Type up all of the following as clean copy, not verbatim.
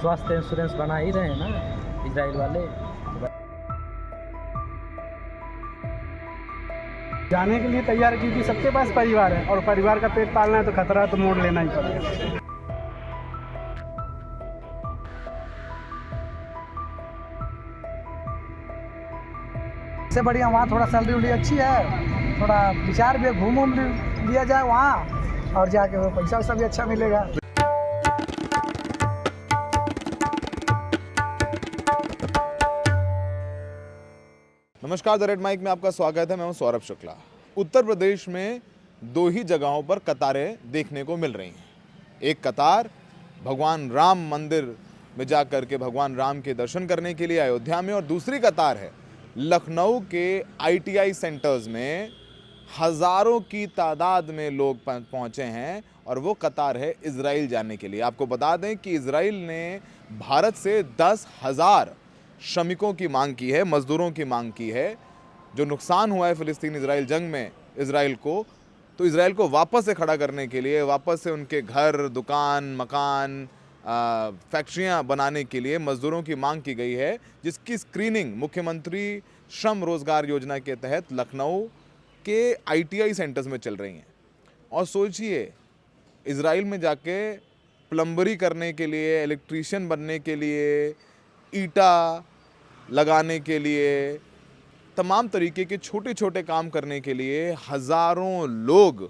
स्वास्थ्य इंश्योरेंस बना ही रहे हैं ना इजराइल वाले। जाने के लिए तैयार है क्योंकि सबके पास परिवार है और परिवार का पेट पालना है तो खतरा तो मोड़ लेना ही पड़ेगा। इससे बढ़िया वहाँ थोड़ा सैलरी उलरी अच्छी है, थोड़ा विचार भी घूम लिया जाए वहाँ और जाके वो पैसा वैसा भी अच्छा मिलेगा। नमस्कार, द रेड माइक में आपका स्वागत है। मैं हूं सौरभ शुक्ला। उत्तर प्रदेश में दो ही जगहों पर कतारें देखने को मिल रही हैं। एक कतार भगवान राम मंदिर में जाकर के भगवान राम के दर्शन करने के लिए अयोध्या में, और दूसरी कतार है लखनऊ के ITI सेंटर्स में हज़ारों की तादाद में लोग पहुंचे हैं, और वो कतार है इजराइल जाने के लिए। आपको बता दें कि इजराइल ने भारत से 10,000 श्रमिकों की मांग की है, मजदूरों की मांग की है। जो नुकसान हुआ है फ़िलिस्तीन इजराइल जंग में इजराइल को, तो इजराइल को वापस से खड़ा करने के लिए, वापस से उनके घर, दुकान, मकान, फैक्ट्रियां बनाने के लिए मजदूरों की मांग की गई है, जिसकी स्क्रीनिंग मुख्यमंत्री श्रम रोजगार योजना के तहत लखनऊ के ITI सेंटर्स में चल रही हैं। और सोचिए, इजराइल में जाके प्लम्बरी करने के लिए, इलेक्ट्रीशियन बनने के लिए, ईटा लगाने के लिए, तमाम तरीके के छोटे छोटे काम करने के लिए हज़ारों लोग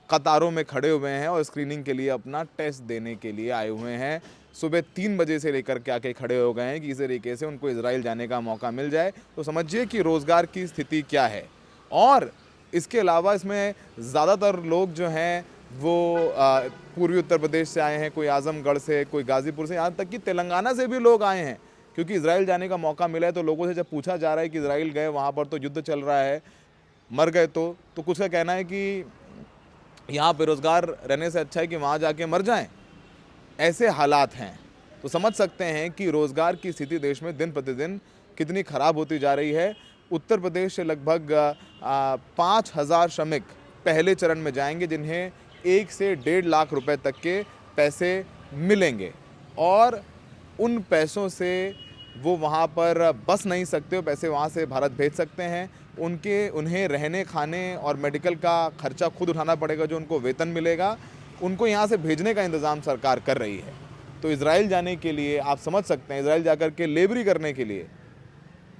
कतारों में खड़े हुए हैं और स्क्रीनिंग के लिए अपना टेस्ट देने के लिए आए हुए हैं। सुबह 3 बजे से लेकर के आके खड़े हो गए हैं कि इस तरीके से उनको इजराइल जाने का मौका मिल जाए। तो समझिए कि रोज़गार की स्थिति क्या है। और इसके अलावा इसमें ज़्यादातर लोग जो हैं वो पूर्वी उत्तर प्रदेश से आए हैं, कोई आजमगढ़ से, कोई गाज़ीपुर से, यहाँ तक कि तेलंगाना से भी लोग आए हैं, क्योंकि इजराइल जाने का मौका मिला है। तो लोगों से जब पूछा जा रहा है कि इजराइल गए, वहाँ पर तो युद्ध चल रहा है, मर गए, तो कुछ का कहना है कि यहाँ बेरोज़गार रहने से अच्छा है कि वहाँ जाके मर जाएं। ऐसे हालात हैं। तो समझ सकते हैं कि रोज़गार की स्थिति देश में दिन प्रतिदिन कितनी ख़राब होती जा रही है। उत्तर प्रदेश से लगभग 5,000 श्रमिक पहले चरण में जाएंगे, जिन्हें 1 से 1.5 लाख रुपए तक के पैसे मिलेंगे, और उन पैसों से वो वहाँ पर बस नहीं सकते, वो पैसे वहाँ से भारत भेज सकते हैं। उन्हें रहने, खाने और मेडिकल का खर्चा खुद उठाना पड़ेगा। जो उनको वेतन मिलेगा, उनको यहाँ से भेजने का इंतज़ाम सरकार कर रही है। तो इजराइल जाने के लिए आप समझ सकते हैं, इजराइल जाकर के लेबरी करने के लिए,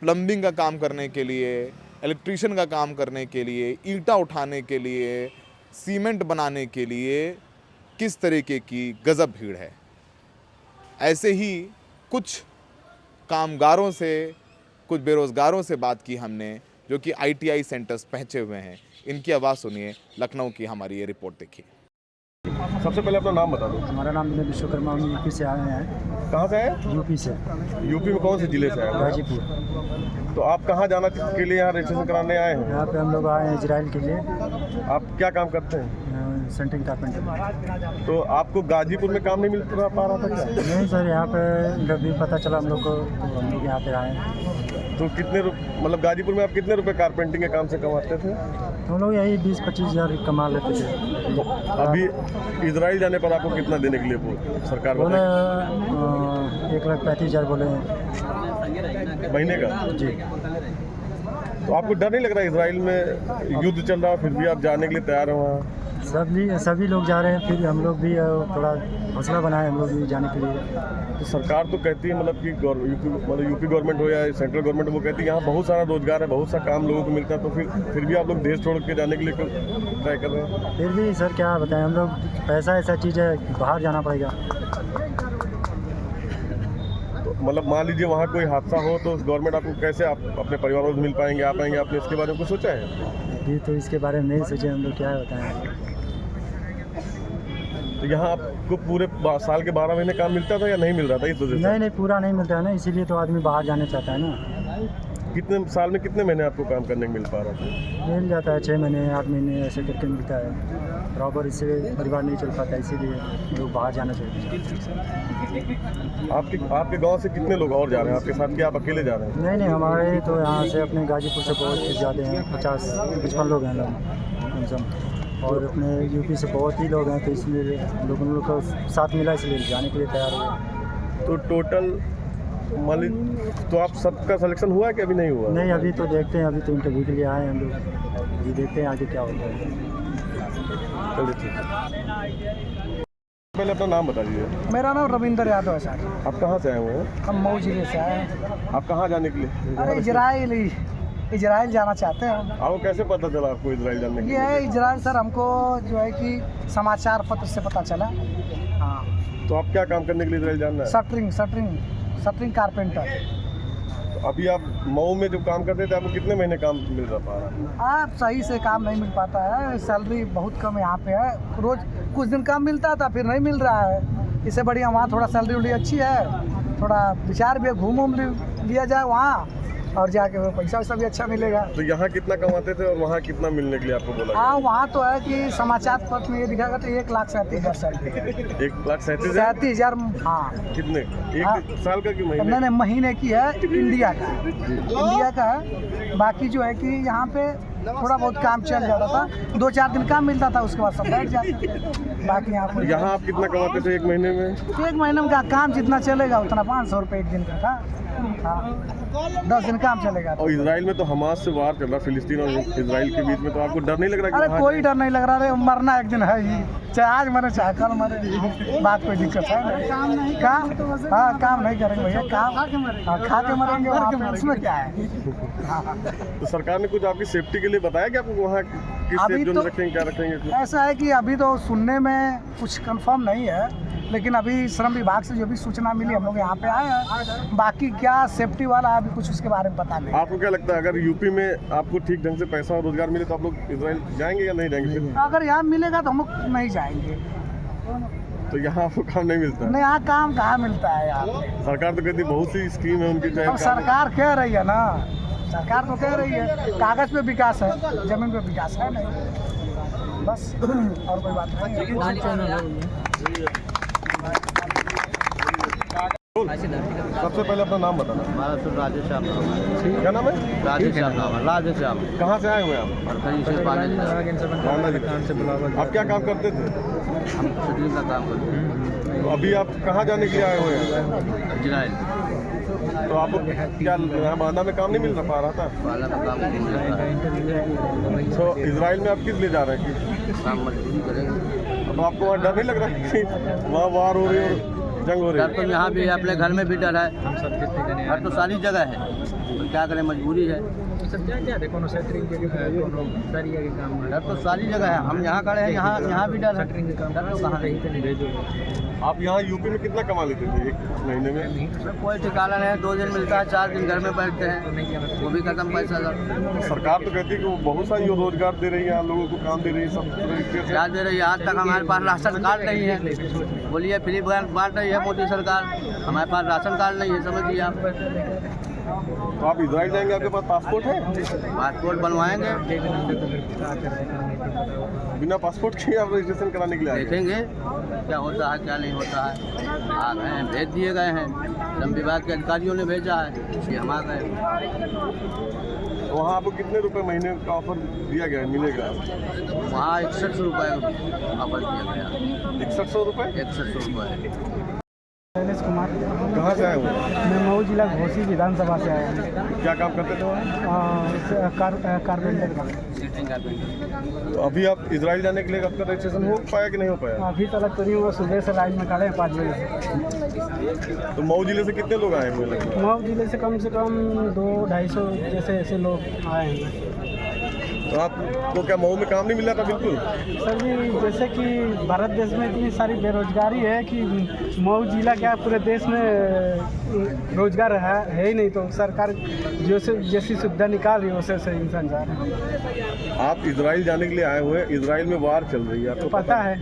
प्लम्बिंग का काम करने के लिए, इलेक्ट्रीशियन का काम करने के लिए, ईंटा उठाने के लिए, सीमेंट बनाने के लिए किस तरीके की गजब भीड़ है। ऐसे ही कुछ कामगारों से, कुछ बेरोज़गारों से बात की हमने, जो कि ITI सेंटर्स पहुँचे हुए हैं। इनकी आवाज़ सुनिए, लखनऊ की हमारी ये रिपोर्ट देखिए। सबसे पहले अपना नाम बता दो। हमारा नाम विनय विश्वकर्मा, हम यूपी से आए हैं। कहाँ से है? यूपी से। यूपी में कौन से जिले से आए हैं? गाजीपुर। तो आप कहाँ जाना के लिए यहाँ रजिस्ट्रेशन कराने आए हैं? यहाँ पे हम लोग आए हैं इजराइल के लिए। आप क्या काम करते हैं? Centring carpenter. तो आपको गाजीपुर में काम नहीं मिल पा रहा था क्या? नहीं सर, यहाँ पे जब भी पता चला हम लोग को, तो हम लोग यहाँ पे आए हैं। तो कितने मतलब गाजीपुर में आप कितने रुपए कारपेंटिंग के काम से कमाते थे? हम लोग यही 20-25 हज़ार कमा लेते थे। तो अभी इजराइल जाने पर आपको कितना देने के लिए सरकार बोले 1,35,000 बोले महीने का? जी। तो आपको डर नहीं लग रहा है इजराइल में युद्ध चल रहा है, फिर भी आप जाने के लिए तैयार हैं वहाँ? सभी लोग जा रहे हैं, फिर हम लोग भी थोड़ा हौसला बनाए हम लोग भी जाने के लिए। तो सरकार तो कहती है, मतलब कि यूपी गवर्नमेंट हो या सेंट्रल गवर्नमेंट, वो कहती है यहाँ बहुत सारा रोजगार है, बहुत सा काम लोगों को मिलता है, तो फिर भी आप लोग देश छोड़ के जाने के लिए ट्राई कर रहे हैं? फिर भी सर क्या बताएं, हम लोग पैसा ऐसा चीज़ है, बाहर जाना पड़ेगा। तो मतलब मान लीजिए वहाँ कोई हादसा हो तो गवर्नमेंट आपको कैसे, आप अपने परिवारों से मिल पाएंगे, आ पाएंगे? आपने इसके बारे में कुछ सोचा है? अभी तो इसके बारे में नहीं सोचे हम लोग, क्या बताएं। तो यहाँ आपको पूरे साल के 12 महीने काम मिलता था या नहीं मिल रहा था इस वजह से? नहीं, पूरा नहीं मिलता है ना, इसीलिए तो आदमी बाहर जाना चाहता है ना। कितने साल में कितने महीने आपको काम करने को मिल पा रहा था? मिल जाता है 6 महीने, 8 महीने ऐसे करके मिलता है बराबर। इससे परिवार नहीं चल पाता, इसीलिए लोग बाहर जाना चाहते हैं। आपके गांव से कितने लोग और जा रहे हैं आपके साथ, क्या आप अकेले जा रहे हैं? नहीं, हमारे तो यहाँ से अपने गाजीपुर से बहुत ज़्यादा हैं, 50-55 लोग हैं कम से कम, और अपने यूपी से बहुत ही लोग हैं। तो इसलिए लोग उन लोग को साथ मिला, इसलिए जाने के लिए तैयार हुए। तो टोटल मतलब तो आप सबका सिलेक्शन हुआ है कि अभी नहीं हुआ? नहीं, अभी तो देखते हैं, अभी तो इंटरव्यू के लिए आए हैं हम लोग, अभी देखते हैं आगे क्या होता है। चलिए ठीक है। पहले अपना नाम बता दीजिए। मेरा नाम रविंदर यादव है सर। आप कहाँ से आए हुए हैं? हम मऊ जिले से आए हैं। आप कहाँ जाने के लिए? अरे इजराइल जाना चाहते हैं हम। आपको कैसे पता चला आपको इजराइल जाने के ये लिए? है इजराइल सर, हमको जो है कि समाचार पत्र से पता चला। हाँ, तो आप क्या काम करने के लिए इजराइल जाना है? Shuttering carpenter. तो अभी आप मऊ में जब काम करते थे आपको कितने महीने काम मिल रहा था? आप सही से काम नहीं मिल पाता है, सैलरी बहुत कम यहाँ पे है। रोज कुछ दिन काम मिलता था, फिर नहीं मिल रहा है। इससे बढ़िया वहाँ थोड़ा सैलरी उलरी अच्छी है, थोड़ा विचार भी घूम लिया जाए वहाँ, और जाके वो पैसा वैसा भी अच्छा मिलेगा। तो यहाँ कितना कमाते थे और वहाँ कितना मिलने के लिए आपको बोला? हाँ, वहाँ तो है कि समाचार पत्र में ये दिखाएगा तो 1,37,000 सैलरी है। 1,37,000? हाँ। कितने? हाँ। एक साल का कि महीने? नहीं, महीने की है, इंडिया का है। बाकी जो है कि यहाँ पे थोड़ा बहुत काम चल जाता था, 2-4 दिन काम मिलता था, उसके बाद सब बैठ जाते। बाकी यहाँ आप कितना कमाते थे एक महीने में? एक महीने में का काम जितना चलेगा उतना 500 रुपये एक दिन का था। हाँ, 10 दिन काम चलेगा। और इजराइल में तो हमास से वार चल रहा, फिलिस्तीन और इजराइल के बीच में, तो आपको डर नहीं लग रहा? अरे कोई डर नहीं लग रहा है, मरना एक दिन है ही, चाहे आज मरे चाहे कल मरे, बात कोई दिक्कत है नहीं। काम नहीं करेंगे भैया, खा के मरेंगे वहाँ पे, उसमें क्या है। तो सरकार ने कुछ आपकी सेफ्टी के लिए बताया कि आपको वहाँ किस अभी जोन तो रखेंगे, क्या रखेंगे? ऐसा है कि अभी तो सुनने में कुछ कंफर्म नहीं है, लेकिन अभी श्रम विभाग से जो भी सूचना मिली हम लोग यहाँ पे आए हैं। बाकी क्या सेफ्टी वाला अभी कुछ उसके बारे में पता नहीं। आपको क्या लगता है अगर यूपी में आपको ठीक ढंग से पैसा और रोजगार मिले तो आप लोग इजराइल जाएंगे या नहीं जाएंगे? अगर यहाँ मिलेगा तो हम लोग नहीं जाएंगे। तो यहाँ आपको काम नहीं मिलता? नहीं, यहाँ काम कहाँ मिलता है यार। सरकार तो कहती बहुत सी स्कीम है उनकी, अब सरकार कह रही है ना, सरकार तो कह रही है कागज पे विकास है, जमीन पे विकास है नहीं, बस और कोई बात नहीं। सबसे पहले अपना नाम बताना। हमारा तो राजेश श्याम, क्या नाम है? राजेश श्याम। कहाँ से आए हुए हैं आप? आप क्या काम करते थे? हम शटरिंग का काम करते हैं। तो अभी आप कहाँ जाने के लिए आए हुए हैं? इजराइल। तो आपको क्या यहाँ बांदा में काम नहीं मिल पा रहा था? वाला का काम नहीं मिल रहा है। तो इजराइल में आप किस लिए जा रहे हैं? काम मजदूरी करेंगे। तो आपको वहाँ डर नहीं लग रहा कि वहाँ वार हो रही है और जंग हो रही डर तो है? यहाँ भी है, अपने घर में भी डर है, डर तो सारी जगह है, तो क्या करें, मजबूरी है। डर तो सारी जगह है, हम यहाँ खड़े हैं, यहाँ भी डर है, डर तो कहाँ नहीं। आप यहाँ यूपी में कितना कमा लेते थे एक महीने में? कोई ठिकाना नहीं है, 2 दिन मिलता है, 4 दिन घर में बैठते हैं, वो भी खत्म पैसा सब। सरकार तो कहती है कि वो बहुत सारी रोजगार दे रही है, आप लोगों को काम दे रही है, सब तरीके से क्या दे रही है? आज तक हमारे पास राशन कार्ड नहीं है। बोलिए फ्री बांट रही है मोदी सरकार, हमारे पास राशन कार्ड नहीं है, समझिए आप। तो आप इजराइल जाएंगे, आपके पास पासपोर्ट है? पासपोर्ट बनवाएंगे, बिना पासपोर्ट के आप रजिस्ट्रेशन कराने के लिए आए? देखेंगे क्या होता है क्या नहीं होता है। आ गए हैं, भेज दिए गए हैं, श्रम विभाग के अधिकारियों ने भेजा है कि हम आ गए। तो वहाँ आपको कितने रुपए महीने का ऑफर दिया गया है, मिलेगा? वहाँ 6100 रुपये ऑफर दिया गया। 6100 रुपये? 6100 रुपये। शैलेश कुमार। कहाँ से आए हुए? मैं मऊ जिला घोसी विधानसभा से आया हूँ। क्या काम करते थे वहाँ? कारपेंटर का। सीटिंग कारपेंटर। तो अभी आप इजराइल जाने के लिए आपका रजिस्ट्रेशन हो पाया कि नहीं हो पाया? अभी तक तो नहीं हुआ, सुबह से लाइन में खड़े हैं 5 बजे से। तो मऊ जिले से कितने लोग आए हुए लगभग? मऊ जिले से कम 200-250 जैसे ऐसे लोग आए हैं। तो आपको क्या मऊ में काम नहीं मिल रहा था? बिल्कुल सर जी, जैसे कि भारत देश में इतनी सारी बेरोजगारी है कि मऊ जिला क्या पूरे देश में रोजगार है ही नहीं, तो सरकार जैसी सुविधा निकाल रही है वैसे से इंसान जा रहे हैं। आप इजराइल जाने के लिए आए हुए हैं, इजराइल में वार चल रही है, आपको पता है,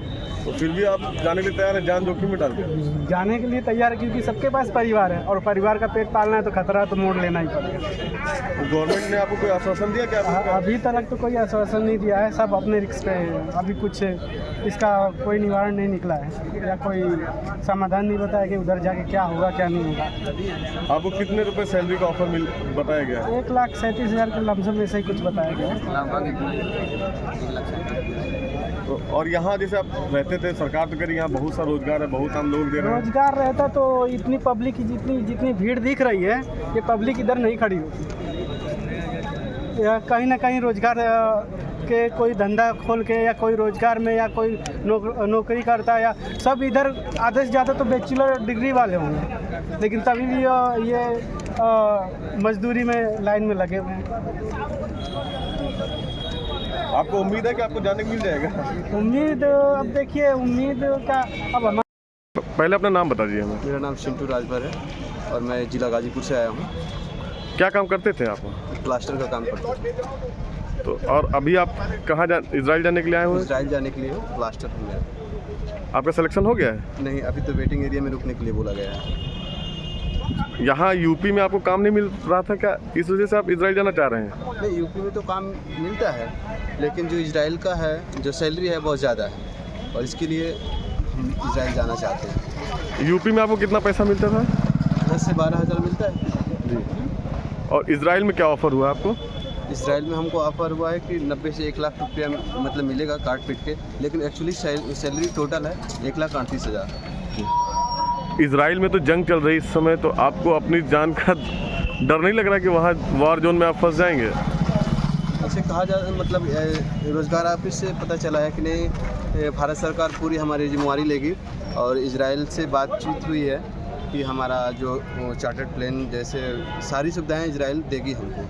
तो फिर भी आप जाने के लिए तैयार है, जान जोखिम में डाल के? जाने के लिए तैयार है क्योंकि सबके पास परिवार है और परिवार का पेट पालना है, तो खतरा तो मोड़ लेना ही पड़ेगा। तो गवर्नमेंट ने आपको कोई आश्वासन दिया क्या? अभी तक तो कोई आश्वासन नहीं दिया है, सब अपने रिस्क पे है। अभी कुछ इसका कोई निवारण नहीं निकला है या कोई समाधान नहीं बताया कि उधर जाके क्या होगा क्या नहीं होगा। आपको कितने रुपए सैलरी का ऑफर बताया गया? 1,37,000 के लमसम में से ही कुछ बताया गया है। तो तो और यहाँ जैसे आप रहते थे, सरकार तो करी यहाँ बहुत सा रोजगार है, बहुत हम लोग दे रहे हैं। रोजगार रहता तो इतनी पब्लिक की जितनी भीड़ दिख रही है, ये पब्लिक इधर नहीं खड़ी होती। या कहीं ना कहीं रोजगार के कोई धंधा खोल के या कोई रोजगार में या कोई नौकरी करता है, या सब इधर आधे से ज़्यादा तो बैचलर डिग्री वाले होंगे, लेकिन तभी भी ये मजदूरी में लाइन में लगे हुए हैं। आपको उम्मीद है कि आपको जाने को मिल जाएगा? उम्मीद अब देखिए, उम्मीद का अब हम पहले अपना नाम बता दीजिए हमें। मेरा नाम चिंटू राजभर है और मैं जिला गाजीपुर से आया हूँ। क्या काम करते थे आप? प्लास्टर का काम करता हूँ। तो और अभी आप कहाँ इजराइल जाने के लिए आए हुए हैं? इजराइल जाने के लिए प्लास्टर में। आपका सिलेक्शन हो गया है? नहीं, अभी तो वेटिंग एरिया में रुकने के लिए बोला गया है। यहाँ यूपी में आपको काम नहीं मिल रहा था क्या, इस वजह से आप इजराइल जाना चाह रहे हैं? नहीं, यूपी में तो काम मिलता है, लेकिन जो इजराइल का है, जो सैलरी है बहुत ज़्यादा है, और इसके लिए हम इजराइल जाना चाहते हैं। यूपी में आपको कितना पैसा मिलता था? 10 से 12 हज़ार मिलता है जी। और इजराइल में क्या ऑफ़र हुआ आपको? इसराइल में हमको ऑफर हुआ है कि 90 से 1 लाख रुपया मतलब मिलेगा काट पीट के, लेकिन एक्चुअली सैलरी टोटल है 1,38,000। इजराइल में तो जंग चल रही इस समय, तो आपको अपनी जान का डर नहीं लग रहा कि वहाँ वार जोन में आप फंस जाएंगे? ऐसे कहा जा मतलब रोज़गार ऑफिस से पता चला है कि नहीं, भारत सरकार पूरी हमारी जिम्मेवारी लेगी, और इजराइल से बातचीत हुई है कि हमारा जो चार्टर्ड प्लेन जैसे सारी सुविधाएं इजराइल देगी हमको।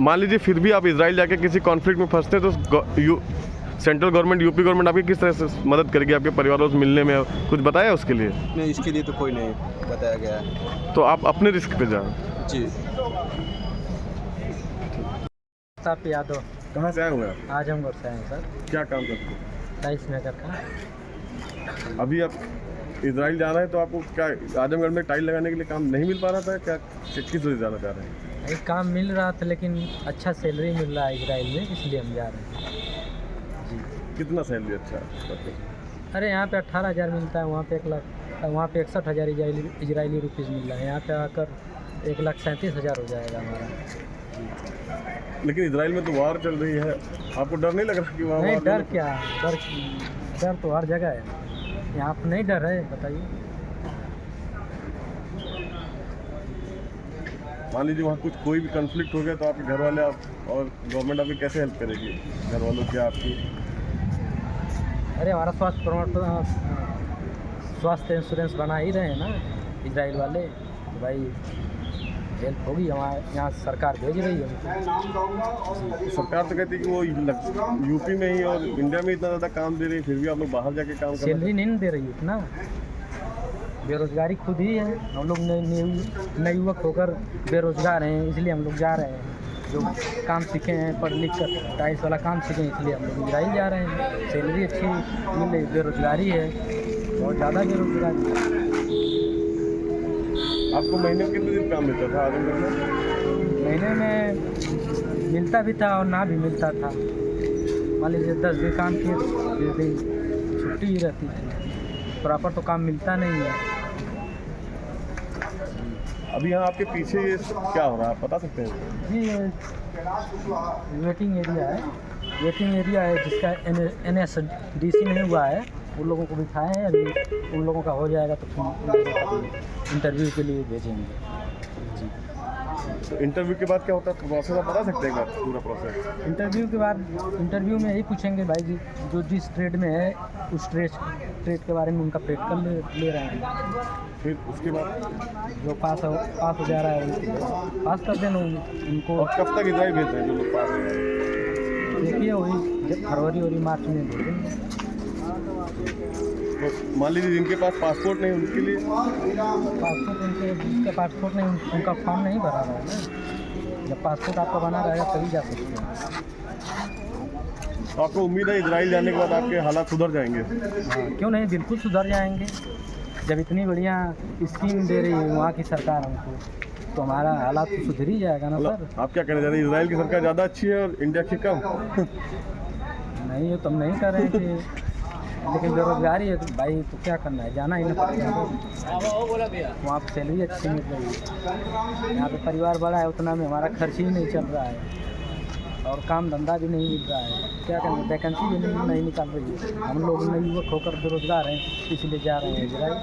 मान लीजिए फिर भी आप इजराइल जाके किसी कॉन्फ्लिक्ट में फंसते हैं, तो सेंट्रल गवर्नमेंट, यूपी गवर्नमेंट आपकी किस तरह से मदद करेगी आपके परिवारों से मिलने में? कुछ बताया उसके लिए? नहीं, इसके लिए तो कोई नहीं बताया गया है। तो आप अपने रिस्क पे जाएं। जी। साहब यादव कहाँ से आए हुए हैं आप? आजमगढ़ से आए सर, क्या काम करते हैं? टाइल्स मेकर का। अभी आप इजराइल जा रहे हैं, तो आपको क्या आजमगढ़ में टाइल लगाने के लिए काम नहीं मिल पा रहा था क्या, किस वजह से जाना चाह रहे हैं? एक काम मिल रहा था, लेकिन अच्छा सैलरी मिल रहा है इजराइल में, इसलिए हम जा रहे हैं जी। कितना सैलरी अच्छा है? अरे यहाँ पे 18,000 मिलता है, वहाँ पे 1 लाख, वहाँ पे 61,000 इजरायली रुपीज़ मिल रहा है। यहाँ पे आकर 1,37,000 हो जाएगा हमारा। लेकिन इजराइल में तो वार चल रही है, आपको डर नहीं लग रहा कि वहाँ? नहीं, डर क्या, डर तो हर जगह है, यहाँ पर नहीं डर है, बताइए। मान लीजिए वहाँ कुछ कोई भी कन्फ्लिक्ट हो गया, तो आपके घर वाले आप और गवर्नमेंट आपकी कैसे हेल्प करेगी, घर वालों की आपकी? अरे हमारा स्वास्थ्य इंश्योरेंस बना ही रहे हैं ना इजराइल वाले, तो भाई हेल्प होगी, हमारे यहाँ सरकार भेज रही है हमको। सरकार तो कहती है कि वो यूपी में ही और इंडिया में इतना ज़्यादा काम दे रही है, फिर भी आप लोग बाहर जाके काम कर रहे हैं। सैलरी नहीं दे रही उतना, बेरोजगारी खुद ही है। हम लोग नए युवक होकर बेरोजगार हैं, इसलिए हम लोग जा रहे हैं। जो काम सीखे हैं, पढ़ लिख कर टाइल्स वाला काम सीखे हैं, इसलिए हम लोग इजराइल जा रहे हैं। सैलरी अच्छी मिल रही, बेरोजगारी है, बहुत ज़्यादा बेरोजगारी है। आपको महीने में कितने दिन काम मिलता था आजमगढ़ में? महीने में मिलता भी था और ना भी मिलता था। मान लीजिए 10 दिन काम किए, 10 दिन छुट्टी ही रहती थी, प्रॉपर तो काम मिलता नहीं है। अभी यहाँ आपके पीछे ये क्या हो रहा है, आप बता सकते हैं? जी, वेटिंग एरिया है जिसका NSDC नहीं हुआ है, उन लोगों को बिठाए हैं। अभी उन लोगों का हो जाएगा तो इंटरव्यू के लिए भेजेंगे जी। तो इंटरव्यू के बाद क्या होता है प्रोसेस, आप बता सकते हैं पूरा प्रोसेस? इंटरव्यू के बाद इंटरव्यू में यही पूछेंगे भाई जी, जो जिस ट्रेड में है उस ट्रेड के बारे में उनका प्रैक्टिकल ले रहे हैं। फिर उसके बाद जो पास हो जा रहा है पास कर देना उनको। और कब तक इजराइल भेज रहे हैं जो लोग पास हो रहे हैं? देखिए वही फरवरी और मार्च में भेजेंगे। तो मान लीजिए जिनके पास पासपोर्ट नहीं उनके लिए? पासपोर्ट जिसका पासपोर्ट नहीं उनका फॉर्म नहीं भरा रहा है ना। जब पासपोर्ट आपका बना रहेगा तभी जा सकते हैं। तो आपको उम्मीद है इजराइल जाने के बाद आपके हालात सुधर जाएंगे? हाँ, क्यों नहीं, बिल्कुल सुधर जाएंगे। जब इतनी बढ़िया स्कीम दे रही है वहाँ की सरकार हमको, तो हमारा हालात तो सुधर ही जाएगा ना सर। आप क्या कहना चाह रहे हैं, इजराइल की सरकार ज़्यादा अच्छी है और इंडिया की कम? नहीं, ये तो हम नहीं कर रहे थे, लेकिन बेरोजगारी है तो भाई, तो क्या करना है, जाना ही ना पड़ेगा। वहाँ पर सैलरी अच्छी मिल रही है, यहाँ पे परिवार बड़ा है, उतना में हमारा खर्च ही नहीं चल रहा है। और काम धंधा भी नहीं मिल रहा है। क्या करें, वैकेंसी भी नहीं निकाल रही है। हम लोग नए युवक होकर बेरोजगार हैं, इसलिए जा रहे हैं इजराइल।